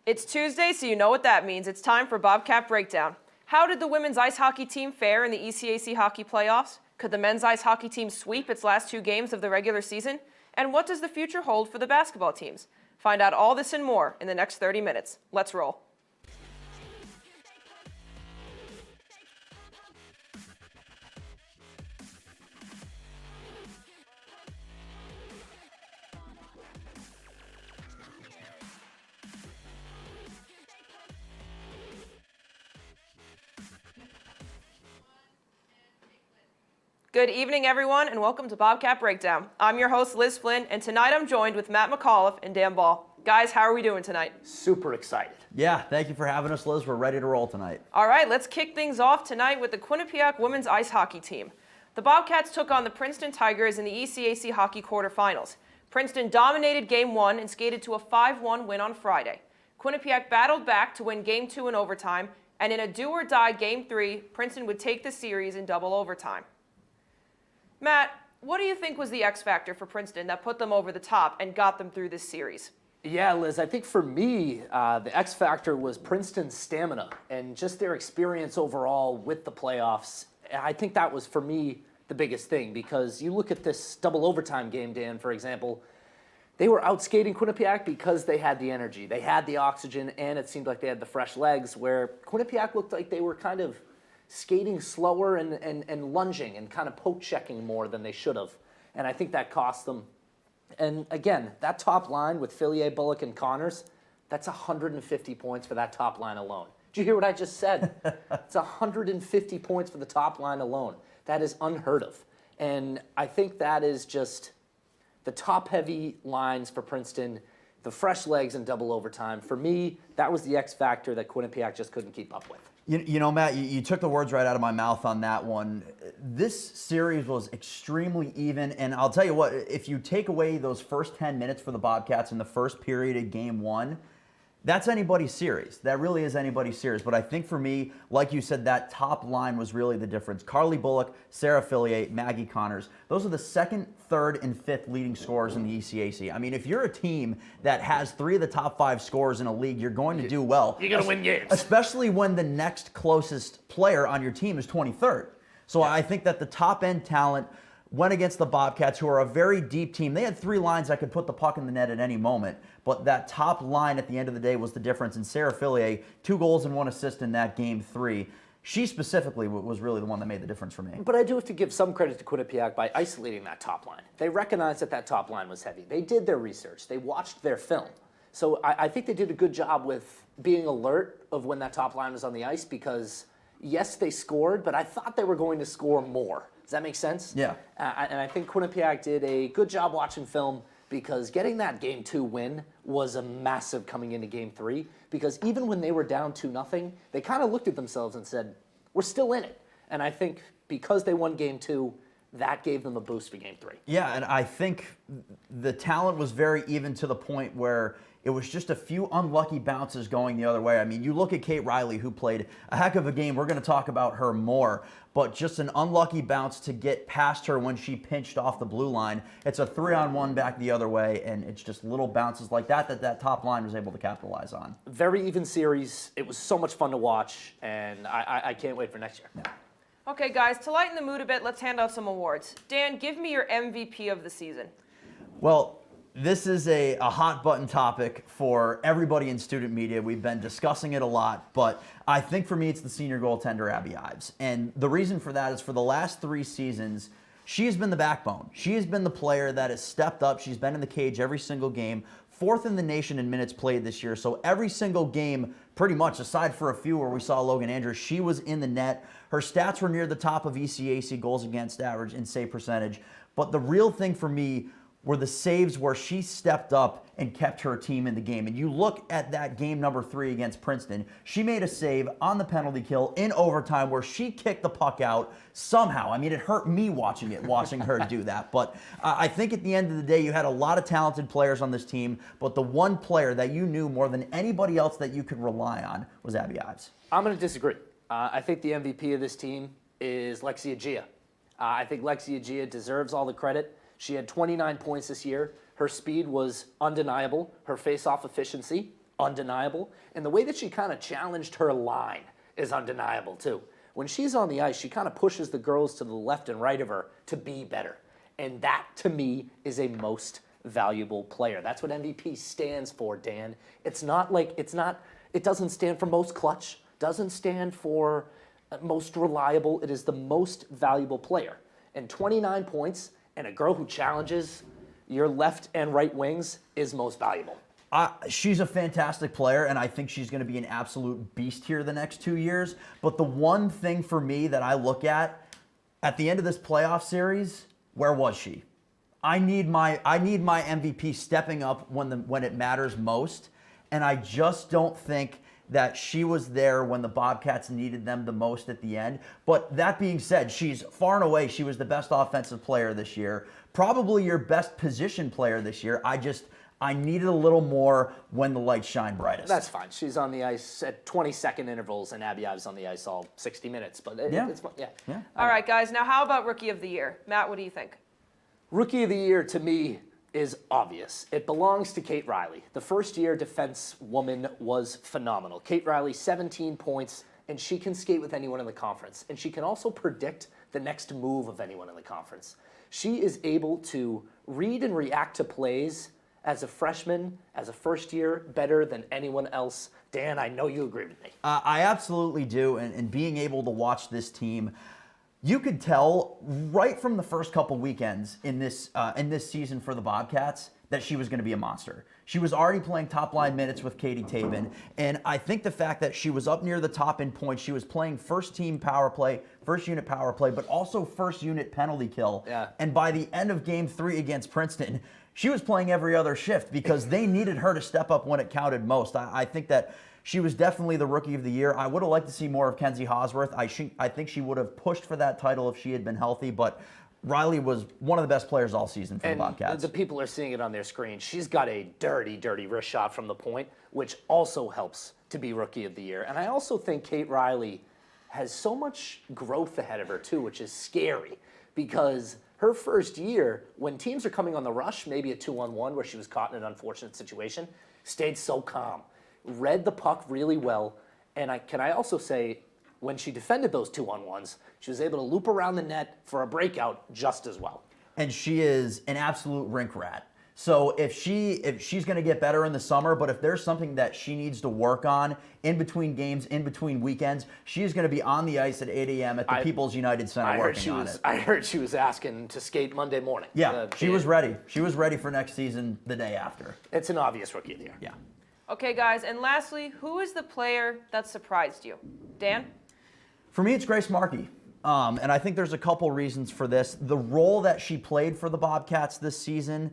It's Tuesday, so you know what that means. It's time for Bobcat Breakdown. How did the women's ice hockey team fare in the ECAC hockey playoffs? Could the men's ice hockey team sweep its last 2 games of the regular season? And what does the future hold for the basketball teams? Find out all this and more in the next 30 minutes. Let's roll. Good evening, everyone, and welcome to Bobcat Breakdown. I'm your host, Liz Flynn, and tonight I'm joined with Matt McAuliffe and Dan Bahl. Guys, how are we doing tonight? Super excited. Yeah, thank you for having us, Liz. We're ready to roll tonight. All right, let's kick things off tonight with the Quinnipiac women's ice hockey team. The Bobcats took on the Princeton Tigers in the ECAC hockey quarterfinals. Princeton dominated Game 1 and skated to a 5-1 win on Friday. Quinnipiac battled back to win Game 2 in overtime, and in a do-or-die Game 3, Princeton would take the series in double overtime. Matt, what do you think was the X factor for Princeton that put them over the top and got them through this series? Yeah, Liz, I think for me, the X factor was Princeton's stamina and just their experience overall with the playoffs. I think that was, for me, the biggest thing, because you look at this double overtime game, Dan, for example, they were outskating Quinnipiac because they had the energy, they had the oxygen, and it seemed like they had the fresh legs, where Quinnipiac looked like they were kind of skating slower and lunging and kind of poke checking more than they should have. And I think that cost them. And again, that top line with Fillier, Bullock, and Connors, that's 150 points for that top line alone. Did you hear what I just said? It's 150 points for the top line alone. That is unheard of. And I think that is just the top-heavy lines for Princeton, the fresh legs in double overtime. For me, that was the X factor that Quinnipiac just couldn't keep up with. You know, Matt, you took the words right out of my mouth on that one. This series was extremely even, and I'll tell you what, if you take away those first 10 minutes for the Bobcats in the first period of Game 1, that's anybody's series. That really is anybody's series. But I think for me, like you said, that top line was really the difference. Carly Bullock, Sarah Fillier, Maggie Connors. Those are the second, third, and fifth leading scorers in the ECAC. I mean, if you're a team that has 3 of the top 5 scorers in a league, you're going to do well. You're going to win games. Especially when the next closest player on your team is 23rd. So I think that the top-end talent went against the Bobcats, who are a very deep team. They had 3 lines that could put the puck in the net at any moment, but that top line at the end of the day was the difference. And Sarah Fillier, 2 goals and 1 assist in that Game 3. She specifically was really the one that made the difference for me. But I do have to give some credit to Quinnipiac by isolating that top line. They recognized that that top line was heavy. They did their research. They watched their film. So I think they did a good job with being alert of when that top line was on the ice, because, yes, they scored, but I thought they were going to score more. Does that make sense? Yeah. And I think Quinnipiac did a good job watching film, because getting that Game 2 win was a massive coming into Game 3, because even when they were down 2-0, they kind of looked at themselves and said, we're still in it. And I think because they won Game 2, that gave them a boost for Game 3. Yeah, and I think the talent was very even to the point where it was just a few unlucky bounces going the other way. I mean, you look at Kate Riley, who played a heck of a game. We're going to talk about her more, but just an unlucky bounce to get past her when she pinched off the blue line. It's a 3-on-1 back the other way, and it's just little bounces like that top line was able to capitalize on. Very even series. It was so much fun to watch, and I can't wait for next year. Yeah. Okay, guys, to lighten the mood a bit, let's hand out some awards. Dan, give me your MVP of the season. Well, this is a hot button topic for everybody in student media. We've been discussing it a lot, but I think for me it's the senior goaltender, Abby Ives. And the reason for that is for the last 3 seasons, she's been the backbone. She has been the player that has stepped up. She's been in the cage every single game, 4th in the nation in minutes played this year. So every single game, pretty much, aside for a few where we saw Logan Andrews, she was in the net. Her stats were near the top of ECAC goals against average and save percentage. But the real thing for me were the saves where she stepped up and kept her team in the game. And you look at that game number 3 against Princeton, she made a save on the penalty kill in overtime where she kicked the puck out somehow. I mean, it hurt me watching her do that. But I think at the end of the day, you had a lot of talented players on this team, but the one player that you knew more than anybody else that you could rely on was Abby Ives. I'm going to disagree. I think the MVP of this team is Lexia Gia. I think Lexia Gia deserves all the credit. She had 29 points this year. Her speed was undeniable. Her face-off efficiency undeniable. And the way that she kind of challenged her line is undeniable too. When she's on the ice, she kind of pushes the girls to the left and right of her to be better. And that, to me, is a most valuable player. That's what MVP stands for, Dan. It doesn't stand for most clutch, doesn't stand for most reliable. It is the most valuable player. And 29 points and a girl who challenges your left and right wings is most valuable. She's a fantastic player, and I think she's going to be an absolute beast here the next 2 years. But the one thing for me that I look at the end of this playoff series, where was she? I need my MVP stepping up when it matters most, and I just don't think that she was there when the Bobcats needed them the most at the end. But that being said, she's far and away, she was the best offensive player this year, probably your best position player this year. I needed a little more when the lights shine brightest. That's fine. She's on the ice at 20-second intervals, and Abby Ives on the ice all 60 minutes. But it's fun. Yeah. All right, guys. Now, how about Rookie of the Year? Matt, what do you think? Rookie of the Year, to me, is obvious. It belongs to Kate Riley. The first-year defense woman was phenomenal. Kate Riley, 17 points, and she can skate with anyone in the conference. And she can also predict the next move of anyone in the conference. She is able to read and react to plays as a freshman, as a first year, better than anyone else. Dan, I know you agree with me. I absolutely do, and being able to watch this team, you could tell right from the first couple weekends in this season for the Bobcats that she was going to be a monster. She was already playing top-line minutes with Katie Tabin, and I think the fact that she was up near the top in points, she was playing first-team power play, first-unit power play, but also first-unit penalty kill. Yeah. And by the end of Game 3 against Princeton, she was playing every other shift because they needed her to step up when it counted most. I think that she was definitely the Rookie of the Year. I would have liked to see more of Kenzie Hosworth. I think she would have pushed for that title if she had been healthy, but Riley was one of the best players all season for the Bobcats. The people are seeing it on their screen. She's got a dirty, dirty wrist shot from the point, which also helps to be Rookie of the Year. And I also think Kate Riley has so much growth ahead of her, too, which is scary because her first year, when teams are coming on the rush, maybe a 2-on-1 where she was caught in an unfortunate situation, stayed so calm, read the puck really well, and I also say when she defended those 2-on-1s, she was able to loop around the net for a breakout just as well. And she is an absolute rink rat. So if she's going to get better in the summer, but if there's something that she needs to work on in between games, in between weekends, she is going to be on the ice at 8 a.m. at the People's United Center working on it. I heard she was asking to skate Monday morning. Yeah, she was ready. She was ready for next season the day after. It's an obvious Rookie of the Year. Yeah. Okay, guys. And lastly, who is the player that surprised you? Dan? For me, it's Grace Markey. And I think there's a couple reasons for this. The role that she played for the Bobcats this season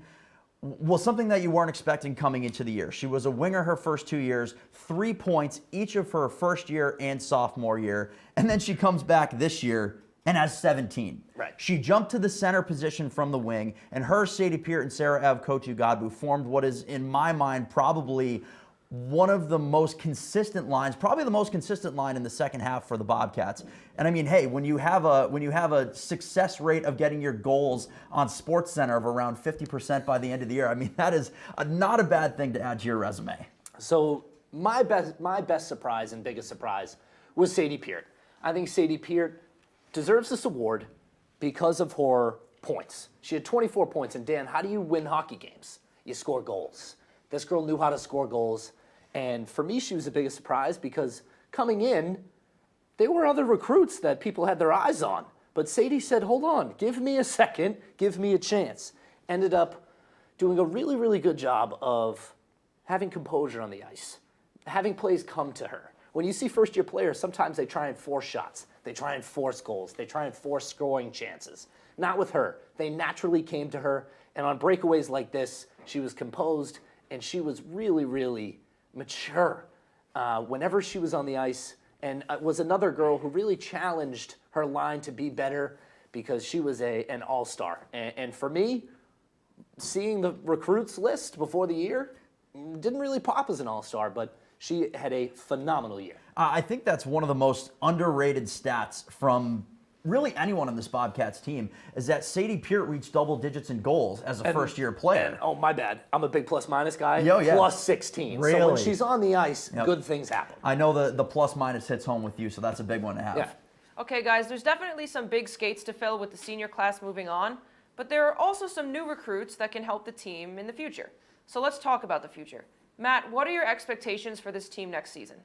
was something that you weren't expecting coming into the year. She was a winger her first 2 years, 3 points each of her first year and sophomore year, and then she comes back this year and has 17. Right. She jumped to the center position from the wing, and her, Sadie Peart, and Sarah Avkotu-Godbout formed what is, in my mind, probably one of the most consistent lines, probably the most consistent line in the second half for the Bobcats. And I mean, hey, when you have a success rate of getting your goals on SportsCenter of around 50% by the end of the year, I mean, that is not a bad thing to add to your resume. So my best surprise and biggest surprise was Sadie Peart. I think Sadie Peart deserves this award because of her points. She had 24 points. And Dan, how do you win hockey games? You score goals. This girl knew how to score goals. And for me, she was the biggest surprise because coming in, there were other recruits that people had their eyes on. But Sadie said, hold on, give me a second, give me a chance. Ended up doing a really, really good job of having composure on the ice, having plays come to her. When you see first-year players, sometimes they try and force shots. They try and force goals. They try and force scoring chances. Not with her. They naturally came to her. And on breakaways like this, she was composed, and she was really, really mature whenever she was on the ice, and was another girl who really challenged her line to be better because she was an all-star. And for me, seeing the recruits list before the year didn't really pop as an all-star, but she had a phenomenal year. I think that's one of the most underrated stats from really anyone on this Bobcats team, is that Sadie Peart reached double digits in goals as a first-year player. And, oh, my bad. I'm a big plus-minus guy. Yo, yeah. Plus 16. Really? So when she's on the ice, good things happen. I know the plus-minus hits home with you, so that's a big one to have. Yeah. Okay, guys, there's definitely some big skates to fill with the senior class moving on, but there are also some new recruits that can help the team in the future. So let's talk about the future. Matt, what are your expectations for this team next season?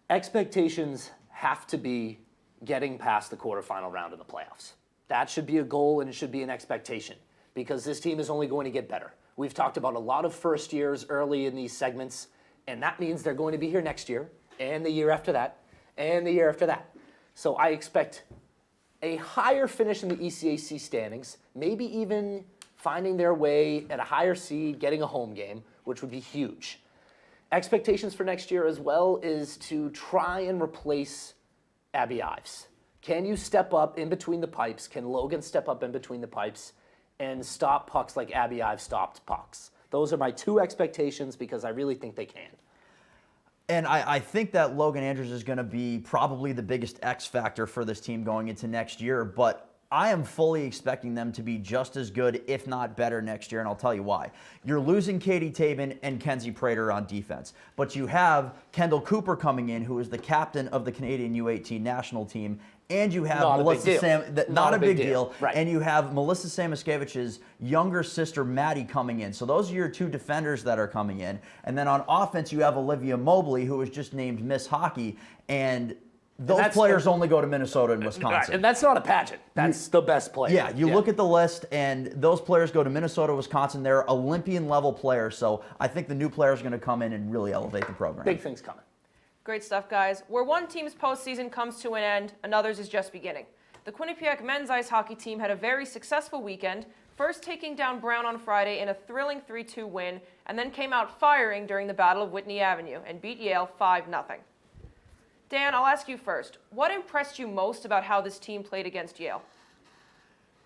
Expectations have to be getting past the quarterfinal round of the playoffs. That should be a goal and it should be an expectation because this team is only going to get better. We've talked about a lot of first years early in these segments, and that means they're going to be here next year and the year after that and the year after that. So I expect a higher finish in the ECAC standings, maybe even finding their way at a higher seed, getting a home game, which would be huge. Expectations for next year as well is to try and replace Abby Ives. Can you step up in between the pipes? Can Logan step up in between the pipes and stop pucks like Abby Ives stopped pucks? Those are my two expectations because I really think they can. And I think that Logan Andrews is going to be probably the biggest X factor for this team going into next year, but I am fully expecting them to be just as good, if not better, next year, and I'll tell you why. You're losing Katie Tabin and Kenzie Prater on defense, but you have Kendall Cooper coming in, who is the captain of the Canadian U18 national team, and you have not a big deal. Right. And you have Melissa Samoskiewicz's younger sister, Maddie, coming in. So those are your two defenders that are coming in. And then on offense, you have Olivia Mobley, who was just named Miss Hockey, and those players only go to Minnesota and Wisconsin. Right. And that's not a pageant. That's the best player. Yeah, you look at the list, and those players go to Minnesota, Wisconsin. They're Olympian-level players. So I think the new players are going to come in and really elevate the program. Big things coming. Great stuff, guys. Where one team's postseason comes to an end, another's is just beginning. The Quinnipiac men's ice hockey team had a very successful weekend, first taking down Brown on Friday in a thrilling 3-2 win, and then came out firing during the Battle of Whitney Avenue and beat Yale 5-0. Dan, I'll ask you first. What impressed you most about how this team played against Yale?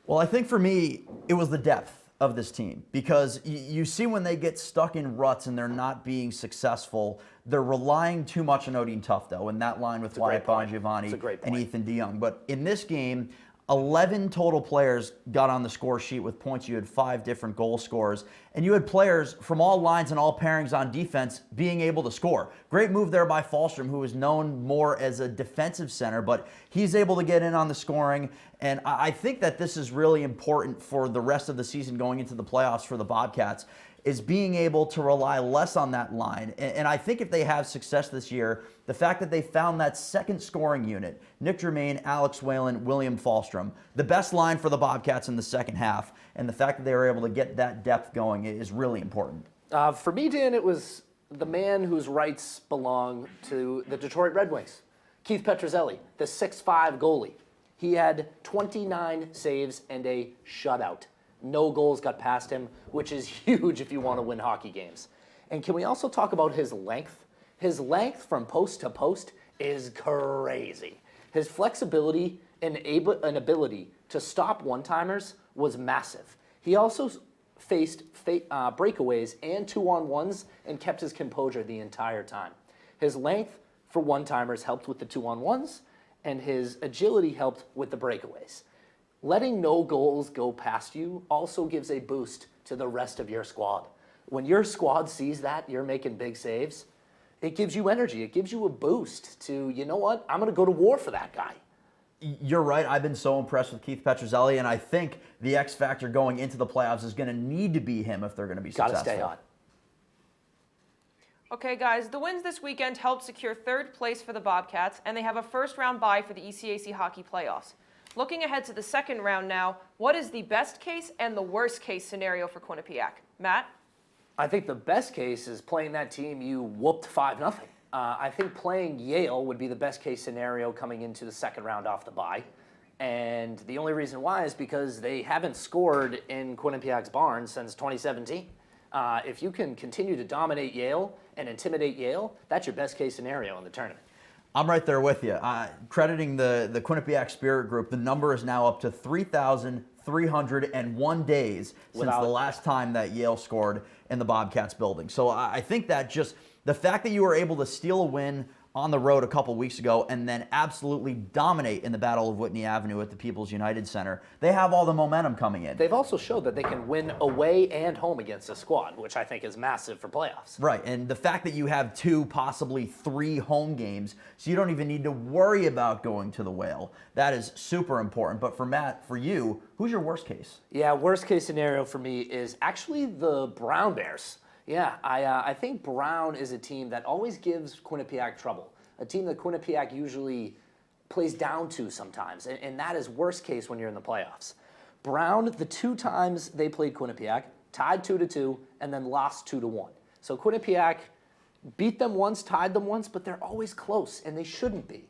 Well, I think for me, it was the depth of this team, because you see when they get stuck in ruts and they're not being successful, they're relying too much on Odine Tufto and that line with Wyatt Bongiovanni and Ethan DeYoung. But in this game, 11 total players got on the score sheet with points. You had 5 different goal scorers, and you had players from all lines and all pairings on defense being able to score. Great move there by Falstrom, who is known more as a defensive center, but he's able to get in on the scoring, and I think that this is really important for the rest of the season going into the playoffs for the Bobcats, is being able to rely less on that line. And I think if they have success this year, the fact that they found that second scoring unit, Nick Germain, Alex Whalen, William Falstrom, the best line for the Bobcats in the second half, and the fact that they were able to get that depth going is really important. For me, Dan, it was the man whose rights belong to the Detroit Red Wings, Keith Petruzzelli, the 6'5" goalie. He had 29 saves and a shutout. No goals got past him, which is huge if you want to win hockey games. And can we also talk about his length? His length from post to post is crazy. His flexibility and ability to stop one-timers was massive. He also faced breakaways and 2-on-1s and kept his composure the entire time. His length for one-timers helped with the 2-on-1s, and his agility helped with the breakaways. Letting no goals go past you also gives a boost to the rest of your squad. When your squad sees that you're making big saves, it gives you energy. It gives you a boost to, you know what, I'm going to go to war for that guy. You're right. I've been so impressed with Keith Petruzzelli, and I think the X factor going into the playoffs is going to need to be him if they're going to be successful. Got to stay on. Okay, guys, the wins this weekend helped secure third place for the Bobcats, and they have a first-round bye for the ECAC hockey playoffs. Looking ahead to the second round now, what is the best case and the worst case scenario for Quinnipiac? Matt? I think the best case is playing that team you whooped 5-0. I think playing Yale would be the best case scenario coming into the second round off the bye. And the only reason why is because they haven't scored in Quinnipiac's barn since 2017. If you can continue to dominate Yale and intimidate Yale, that's your best case scenario in the tournament. I'm right there with you. Crediting the Quinnipiac Spirit Group, the number is now up to 3,301 days since the last time that Yale scored in the Bobcats building. So I think that just the fact that you were able to steal a win on the road a couple weeks ago and then absolutely dominate in the Battle of Whitney Avenue at the People's United Center. They have all the momentum coming in. They've also showed that they can win away and home against a squad, which I think is massive for playoffs. Right, and the fact that you have 2, possibly 3 home games, so you don't even need to worry about going to the Whale, that is super important. But for Matt, for you, who's your worst case? Yeah, worst case scenario for me is actually the Brown Bears. Yeah, I think Brown is a team that always gives Quinnipiac trouble, a team that Quinnipiac usually plays down to sometimes, and that is worst case when you're in the playoffs. Brown, the 2 times they played Quinnipiac, tied 2-2, and then lost 2-1. So Quinnipiac beat them once, tied them once, but they're always close, and they shouldn't be.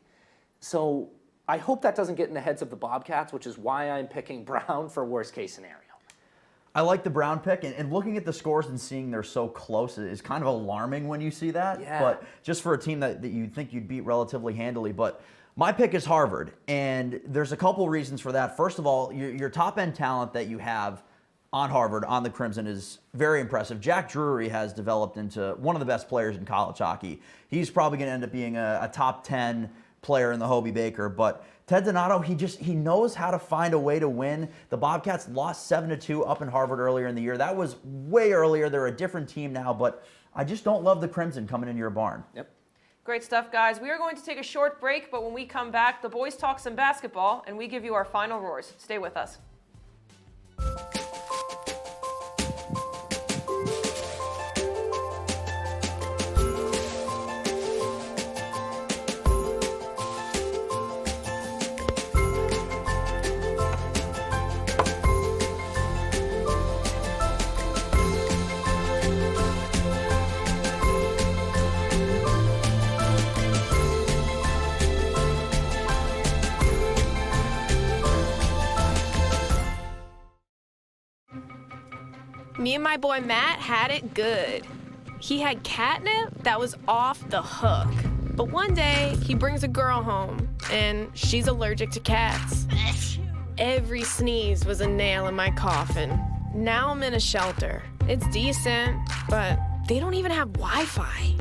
So I hope that doesn't get in the heads of the Bobcats, which is why I'm picking Brown for worst case scenario. I like the Brown pick, and looking at the scores and seeing they're so close is kind of alarming when you see that. Yeah. But just for a team that you'd think you'd beat relatively handily. But my pick is Harvard, and there's a couple reasons for that. First of all, your top-end talent that you have on Harvard, on the Crimson, is very impressive. Jack Drury has developed into one of the best players in college hockey. He's probably going to end up being a top 10 player in the Hobie Baker, but Ted Donato, he knows how to find a way to win. The Bobcats lost 7-2 up in Harvard earlier in the year. That was way earlier. They're a different team now, but I just don't love the Crimson coming into your barn. Yep. Great stuff, guys. We are going to take a short break, but when we come back, the boys talk some basketball, and we give you our final roars. Stay with us. Me and my boy Matt had it good. He had catnip that was off the hook. But one day, he brings a girl home, and she's allergic to cats. Every sneeze was a nail in my coffin. Now I'm in a shelter. It's decent, but they don't even have Wi-Fi.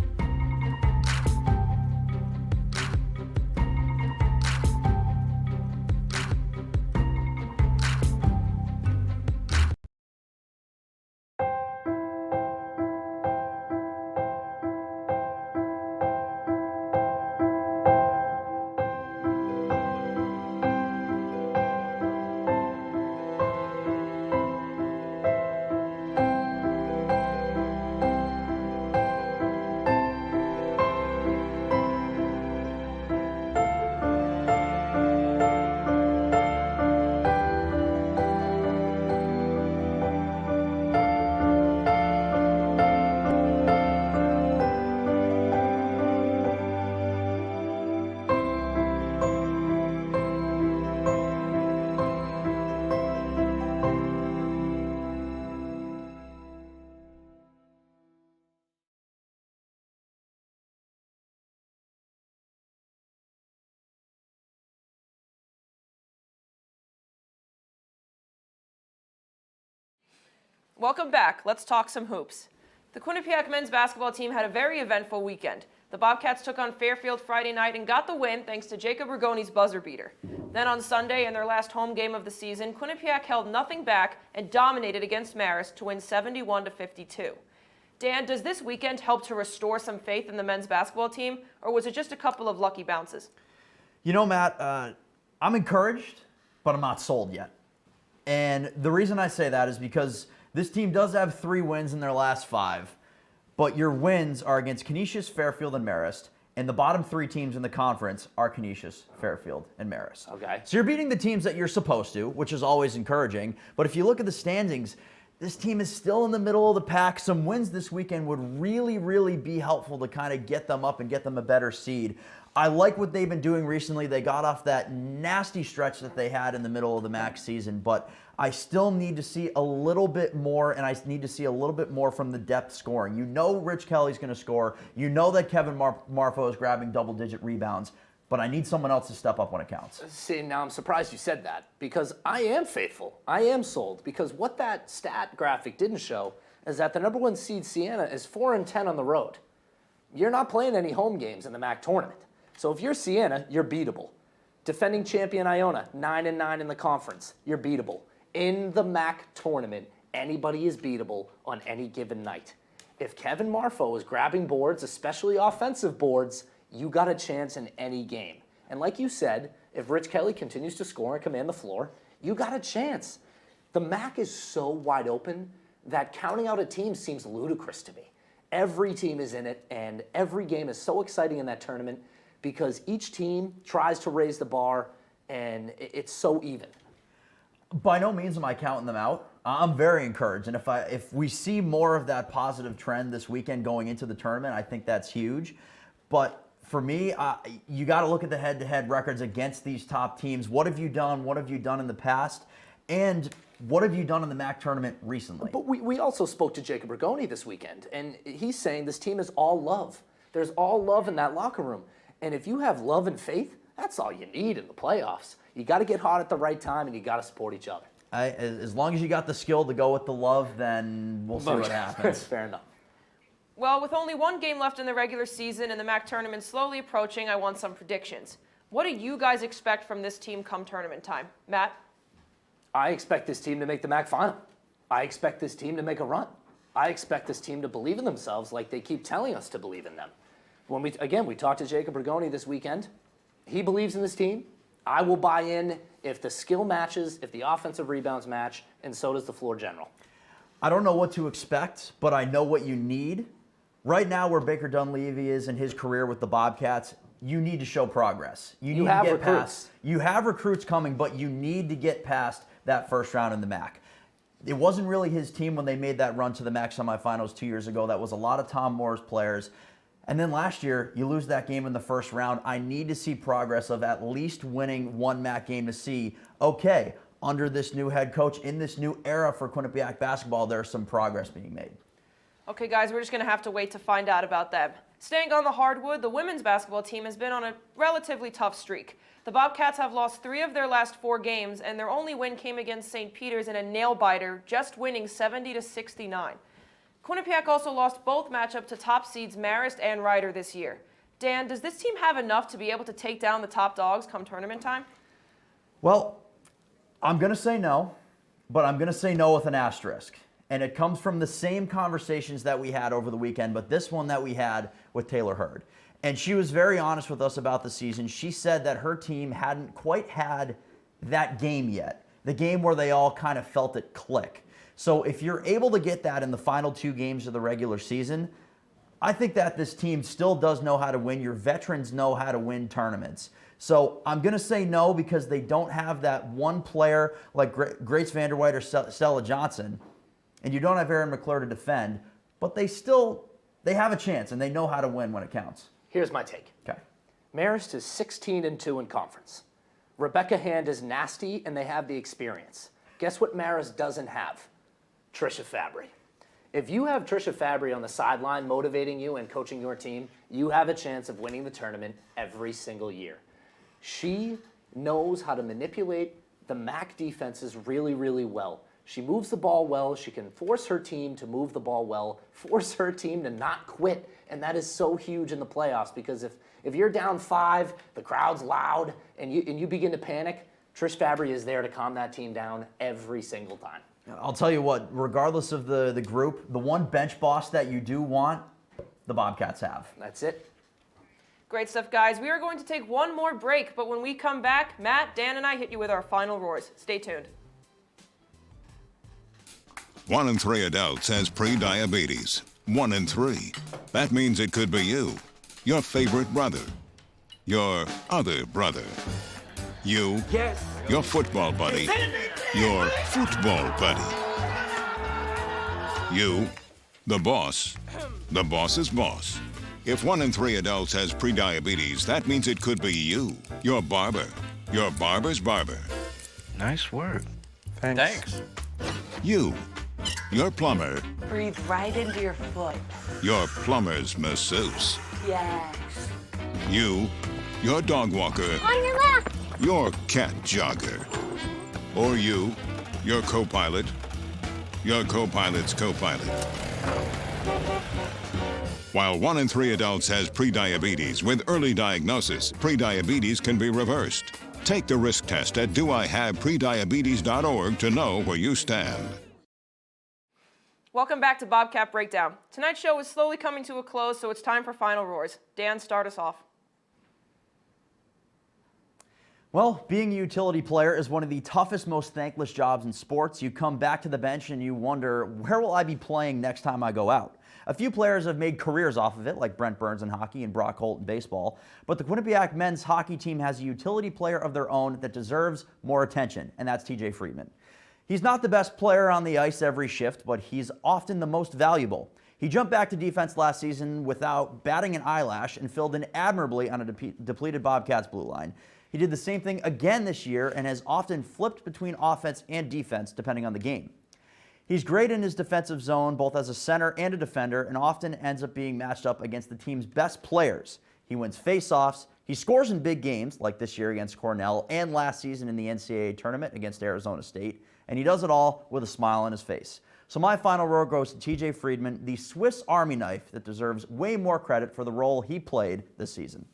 Welcome back. Let's talk some hoops. The Quinnipiac men's basketball team had a very eventful weekend. The Bobcats took on Fairfield Friday night and got the win thanks to Jacob Rigoni's buzzer beater. Then on Sunday, in their last home game of the season, Quinnipiac held nothing back and dominated against Marist to win 71-52. Dan, does this weekend help to restore some faith in the men's basketball team, or was it just a couple of lucky bounces? You know, Matt, I'm encouraged, but I'm not sold yet. And the reason I say that is because this team does have 3 wins in their last 5, but your wins are against Canisius, Fairfield, and Marist, and the bottom 3 teams in the conference are Canisius, Fairfield, and Marist. Okay. So you're beating the teams that you're supposed to, which is always encouraging, but if you look at the standings, this team is still in the middle of the pack. Some wins this weekend would really, really be helpful to kind of get them up and get them a better seed. I like what they've been doing recently. They got off that nasty stretch that they had in the middle of the MAAC season, but I still need to see a little bit more, and I need to see a little bit more from the depth scoring. You know Rich Kelly's going to score. You know that Kevin Marfo is grabbing double-digit rebounds, but I need someone else to step up when it counts. See, now I'm surprised you said that, because I am faithful. I am sold, because what that stat graphic didn't show is that the number 1 seed, Siena, is 4-10 on the road. you're not playing any home games in the MAAC tournament. So if you're Siena, you're beatable. Defending champion Iona, 9-9 in the conference, you're beatable. In the MAAC tournament, anybody is beatable on any given night. If Kevin Marfo is grabbing boards, especially offensive boards, you got a chance in any game. And like you said, if Rich Kelly continues to score and command the floor, you got a chance. The MAAC is so wide open that counting out a team seems ludicrous to me. Every team is in it, and every game is so exciting in that tournament because each team tries to raise the bar, and it's so even. By no means am I counting them out. I'm very encouraged, and if we see more of that positive trend this weekend going into the tournament, I think that's huge. But for me, you got to look at the head-to-head records against these top teams. What have you done? What have you done in the past? And what have you done in the MAAC tournament recently? But we also spoke to Jacob Rigoni this weekend, and he's saying this team is all love. There's all love in that locker room. And if you have love and faith, that's all you need in the playoffs. You got to get hot at the right time, and you got to support each other. As long as you got the skill to go with the love, then we'll see what happens. Fair enough. Well, with only one game left in the regular season and the MAAC tournament slowly approaching, I want some predictions. What do you guys expect from this team come tournament time? Matt? I expect this team to make the MAAC final. I expect this team to make a run. I expect this team to believe in themselves like they keep telling us to believe in them. When we talked to Jacob Rigoni this weekend. He believes in this team. I will buy in if the skill matches, if the offensive rebounds match, and so does the floor general. I don't know what to expect, but I know what you need. Right now, where Baker Dunleavy is in his career with the Bobcats, you need to show progress. You have to get recruits. past. You have recruits coming, but you need to get past that first round in the MAAC. It wasn't really his team when they made that run to the MAAC semifinals 2 years ago. That was a lot of Tom Moore's players. And then last year, you lose that game in the first round. I need to see progress of at least winning one MAAC game to see, okay, under this new head coach, in this new era for Quinnipiac basketball, there's some progress being made. Okay, guys, we're just going to have to wait to find out about them. Staying on the hardwood, the women's basketball team has been on a relatively tough streak. The Bobcats have lost 3 of their last 4 games, and their only win came against St. Peter's in a nail-biter, just winning 70-69. Quinnipiac also lost both matchups to top seeds Marist and Ryder this year. Dan, does this team have enough to be able to take down the top dogs come tournament time? Well, I'm going to say no, but I'm going to say no with an asterisk. And it comes from the same conversations that we had over the weekend, but this one that we had with Taylor Hurd. And she was very honest with us about the season. She said that her team hadn't quite had that game yet, the game where they all kind of felt it click. So if you're able to get that in the final 2 games of the regular season, I think that this team still does know how to win. Your veterans know how to win tournaments. So I'm going to say no because they don't have that one player like Grace Vanderwhite or Stella Johnson, and you don't have Erin McClure to defend, but they have a chance, and they know how to win when it counts. Here's my take. Okay. Marist is 16-2 in conference. Rebecca Hand is nasty, and they have the experience. Guess what Marist doesn't have? Trisha Fabry. If you have Trisha Fabry on the sideline motivating you and coaching your team, you have a chance of winning the tournament every single year. She knows how to manipulate the MAAC defenses really, really well. She moves the ball well. She can force her team to move the ball well, force her team to not quit, and that is so huge in the playoffs because if you're down 5, the crowd's loud, and you begin to panic, Trish Fabry is there to calm that team down every single time. I'll tell you what, regardless of the group, the one bench boss that you do want, the Bobcats have. That's it. Great stuff, guys. We are going to take one more break, but when we come back, Matt, Dan, and I hit you with our final roars. Stay tuned. 1 in 3 adults has pre-diabetes. 1 in 3. That means it could be you, your favorite brother, your other brother, you, Yes. your football buddy, your football buddy, you, the boss's boss. If 1 in 3 adults has pre-diabetes, that means it could be you, your barber, your barber's barber. Nice work. Thanks. You, your plumber, Breathe right into your foot. your plumber's masseuse. Yes. You, your dog walker, On your left. your cat jogger. Or you, your co-pilot, your co-pilot's co-pilot. While 1 in 3 adults has prediabetes, with early diagnosis, prediabetes can be reversed. Take the risk test at doihaveprediabetes.org to know where you stand. Welcome back to Bobcat Breakdown. Tonight's show is slowly coming to a close, so it's time for final roars. Dan, start us off. Well, being a utility player is one of the toughest, most thankless jobs in sports. You come back to the bench and you wonder, where will I be playing next time I go out? A few players have made careers off of it, like Brent Burns in hockey and Brock Holt in baseball. But the Quinnipiac men's hockey team has a utility player of their own that deserves more attention, and that's TJ Friedman. He's not the best player on the ice every shift, but he's often the most valuable. He jumped back to defense last season without batting an eyelash and filled in admirably on a depleted Bobcats blue line. He did the same thing again this year and has often flipped between offense and defense depending on the game. He's great in his defensive zone, both as a center and a defender, and often ends up being matched up against the team's best players. He wins face-offs, he scores in big games, like this year against Cornell and last season in the NCAA tournament against Arizona State, and he does it all with a smile on his face. So my final roar goes to TJ Friedman, the Swiss Army knife that deserves way more credit for the role he played this season.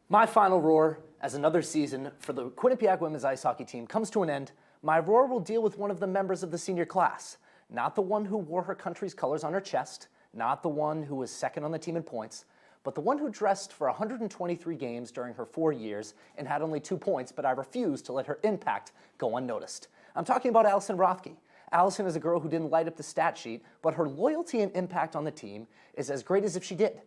My final roar, as another season for the Quinnipiac women's ice hockey team comes to an end, my roar will deal with one of the members of the senior class. Not the one who wore her country's colors on her chest, not the one who was second on the team in points, but the one who dressed for 123 games during her 4 years and had only 2 points, but I refuse to let her impact go unnoticed. I'm talking about Allison Rothke. Allison is a girl who didn't light up the stat sheet, but her loyalty and impact on the team is as great as if she did.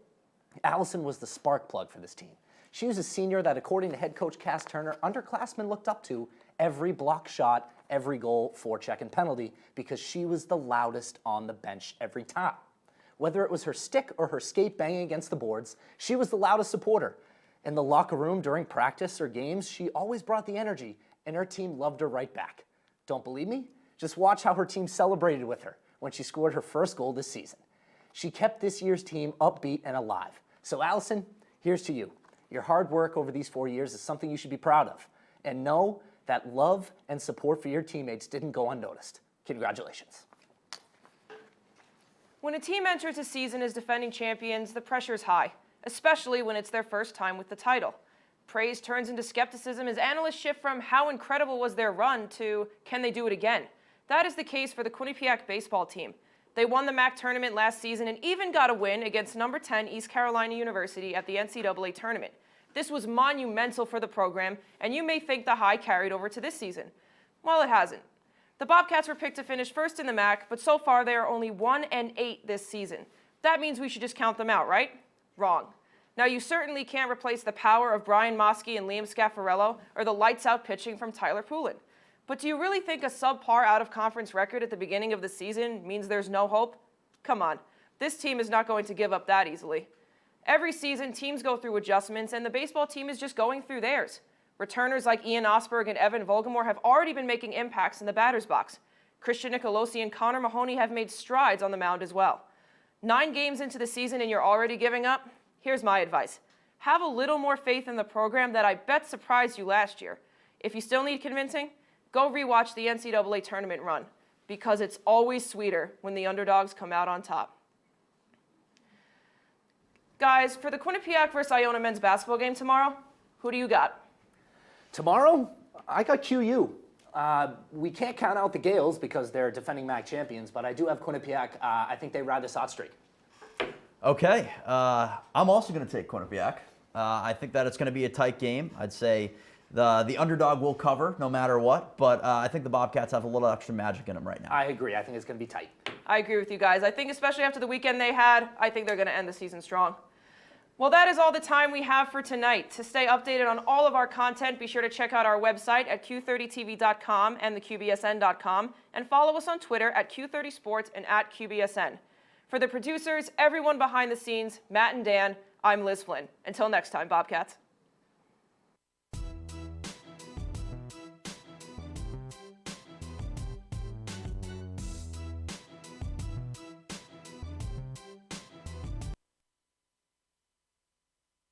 Allison was the spark plug for this team. She was a senior that, according to head coach Cass Turner, underclassmen looked up to every block shot, every goal, forecheck, and penalty because she was the loudest on the bench every time. Whether it was her stick or her skate banging against the boards, she was the loudest supporter. In the locker room during practice or games, she always brought the energy, and her team loved her right back. Don't believe me? Just watch how her team celebrated with her when she scored her first goal this season. She kept this year's team upbeat and alive. So Allison, here's to you. Your hard work over these 4 years is something you should be proud of. And know that love and support for your teammates didn't go unnoticed. Congratulations. When a team enters a season as defending champions, the pressure is high, especially when it's their first time with the title. Praise turns into skepticism as analysts shift from how incredible was their run to can they do it again? That is the case for the Quinnipiac baseball team. They won the MAAC Tournament last season and even got a win against number 10 East Carolina University at the NCAA Tournament. This was monumental for the program, and you may think the high carried over to this season. Well, it hasn't. The Bobcats were picked to finish first in the MAAC, but so far they are only 1-8 this season. That means we should just count them out, right? Wrong. Now, you certainly can't replace the power of Brian Moskey and Liam Scaffarello or the lights-out pitching from Tyler Poulin. But do you really think a subpar out-of-conference record at the beginning of the season means there's no hope? Come on. This team is not going to give up that easily. Every season, teams go through adjustments, and the baseball team is just going through theirs. Returners like Ian Osberg and Evan Volgamore have already been making impacts in the batter's box. Christian Nicolosi and Connor Mahoney have made strides on the mound as well. 9 games into the season and you're already giving up? Here's my advice. Have a little more faith in the program that I bet surprised you last year. If you still need convincing, go rewatch the NCAA tournament run, because it's always sweeter when the underdogs come out on top. Guys, for the Quinnipiac versus Iona men's basketball game tomorrow, who do you got? Tomorrow, I got QU. We can't count out the Gales because they're defending MAAC champions, but I do have Quinnipiac. I think they ride this hot streak. Okay, I'm also going to take Quinnipiac. I think that it's going to be a tight game. I'd say the underdog will cover no matter what, but I think the Bobcats have a little extra magic in them right now. I agree. I think it's going to be tight. I agree with you guys. I think especially after the weekend they had, I think they're going to end the season strong. Well, that is all the time we have for tonight. To stay updated on all of our content, be sure to check out our website at q30tv.com and theqbsn.com, and follow us on Twitter at q30sports and at qbsn. For the producers, everyone behind the scenes, Matt and Dan, I'm Liz Flynn. Until next time, Bobcats.